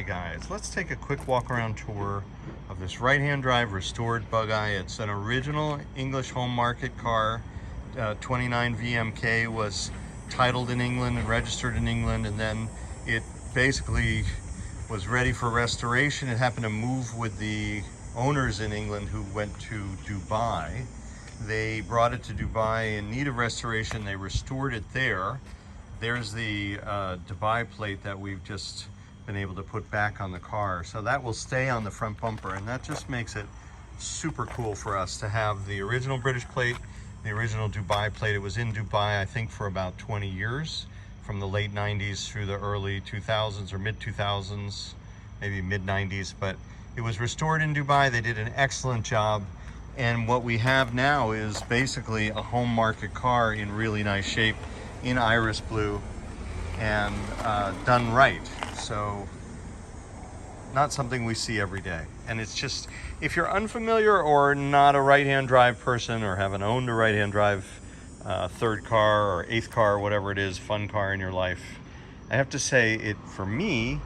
Bugeye guys. Let's take a quick walk around tour of this right-hand drive restored Bugeye. It's an original English home market car. 29 VMK was titled in England and registered in England, and then it basically was ready for restoration. It happened to move with the owners in England who went to Dubai. They brought it to Dubai in need of restoration. They restored it there. There's the Dubai plate that we've just been able to put back on the car. So that will stay on the front bumper, and that just makes it super cool for us to have the original British plate, the original Dubai plate. It was in Dubai, I think, for about 20 years, from the late 90s through the early 2000s or mid 2000s, maybe mid 90s, but it was restored in Dubai. They did an excellent job. And what we have now is basically a home market car in really nice shape, in iris blue, and done right. So not something we see every day. And it's just, if you're unfamiliar or not a right-hand drive person or haven't owned a right-hand drive third car or eighth car, whatever it is, fun car in your life, I have to say it, for me,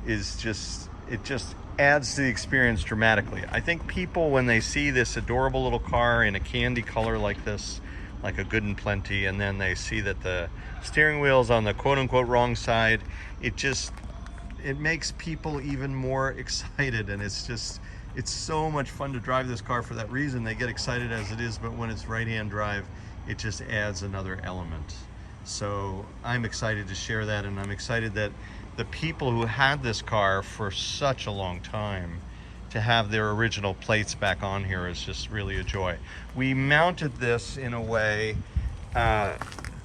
is just, it just adds to the experience dramatically. I think people, when they see this adorable little car in a candy color like this, like a Good and Plenty, and then they see that the steering wheel's on the quote-unquote wrong side, it makes people even more excited. And it's so much fun to drive this car for that reason. They get excited as it is, but when it's right-hand drive, it just adds another element. So I'm excited to share that, and I'm excited that the people who had this car for such a long time, to have their original plates back on here is just really a joy. We mounted this in a way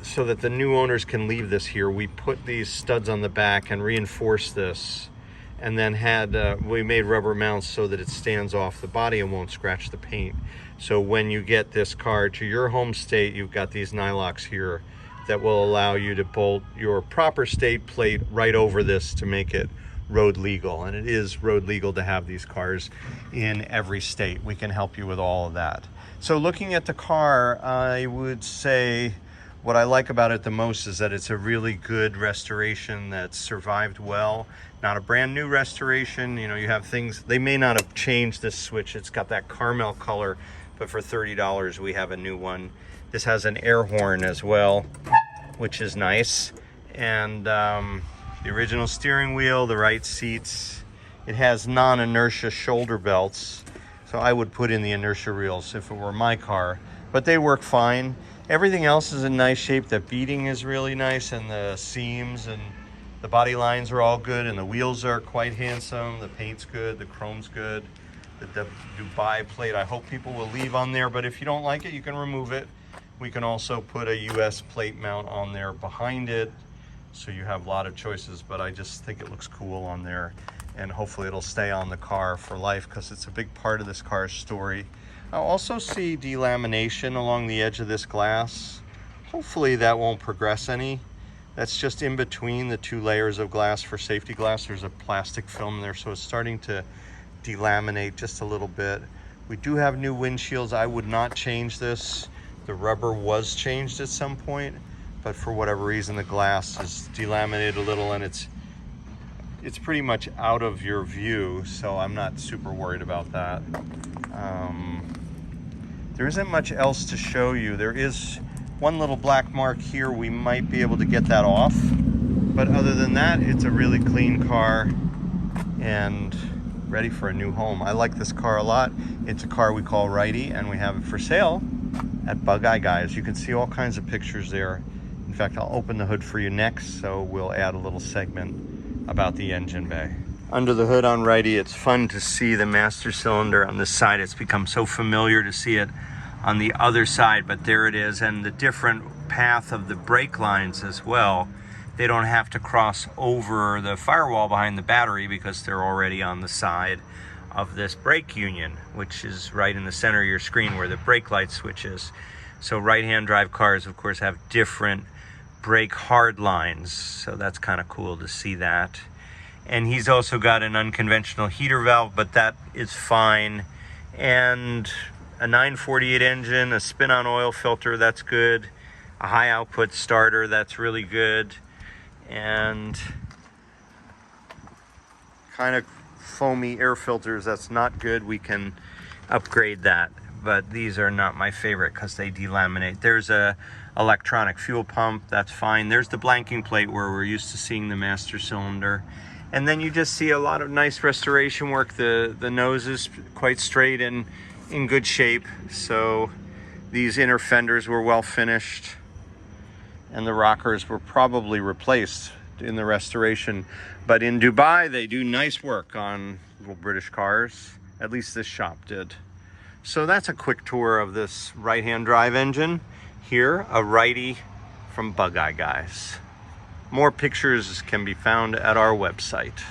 so that the new owners can leave this here. We put these studs on the back and reinforced this, and then we made rubber mounts so that it stands off the body and won't scratch the paint. So when you get this car to your home state, you've got these nylocks here that will allow you to bolt your proper state plate right over this to make it road legal. And it is road legal to have these cars in every state. We can help you with all of that. So looking at the car, I would say what I like about it the most is that it's a really good restoration that's survived well. Not a brand new restoration. You know, you have things, they may not have changed this switch. It's got that caramel color, but for $30 we have a new one. This has an air horn as well, which is nice. And the original steering wheel, the right seats. It has non-inertia shoulder belts, so I would put in the inertia reels if it were my car, but they work fine. Everything else is in nice shape. The beading is really nice, and the seams and the body lines are all good, and the wheels are quite handsome. The paint's good, the chrome's good. The Dubai plate, I hope people will leave on there, but if you don't like it, you can remove it. We can also put a US plate mount on there behind it, so you have a lot of choices, but I just think it looks cool on there, and hopefully it'll stay on the car for life because it's a big part of this car's story. I also see delamination along the edge of this glass. Hopefully that won't progress any. That's just in between the two layers of glass for safety glass. There's a plastic film there, so it's starting to delaminate just a little bit. We do have new windshields. I would not change this. The rubber was changed at some point, but for whatever reason the glass is delaminated a little, and it's pretty much out of your view, so I'm not super worried about that. There isn't much else to show you. There is one little black mark here. We might be able to get that off, but other than that, it's a really clean car and ready for a new home. I like this car a lot. It's a car we call Righty, and we have it for sale at Bugeye Guys. You can see all kinds of pictures there. In fact, I'll open the hood for you next, so we'll add a little segment about the engine bay. Under the hood on Righty, it's fun to see the master cylinder on this side. It's become so familiar to see it on the other side, but there it is, and the different path of the brake lines as well. They don't have to cross over the firewall behind the battery because they're already on the side of this brake union, which is right in the center of your screen where the brake light switch is. So right-hand drive cars, of course, have different brake hard lines, so that's kind of cool to see that. And he's also got an unconventional heater valve, but that is fine. And a 948 engine, a spin-on oil filter, that's good. A high output starter, that's really good. And kind of foamy air filters. That's not good. We can upgrade that, but these are not my favorite because they delaminate. There's a electronic fuel pump, that's fine. There's the blanking plate where we're used to seeing the master cylinder. And then you just see a lot of nice restoration work. The nose is quite straight and in good shape. So these inner fenders were well finished, and the rockers were probably replaced in the restoration. But in Dubai, they do nice work on little British cars. At least this shop did. So that's a quick tour of this right-hand drive engine. Here, a Righty from Bugeye, guys. More pictures can be found at our website.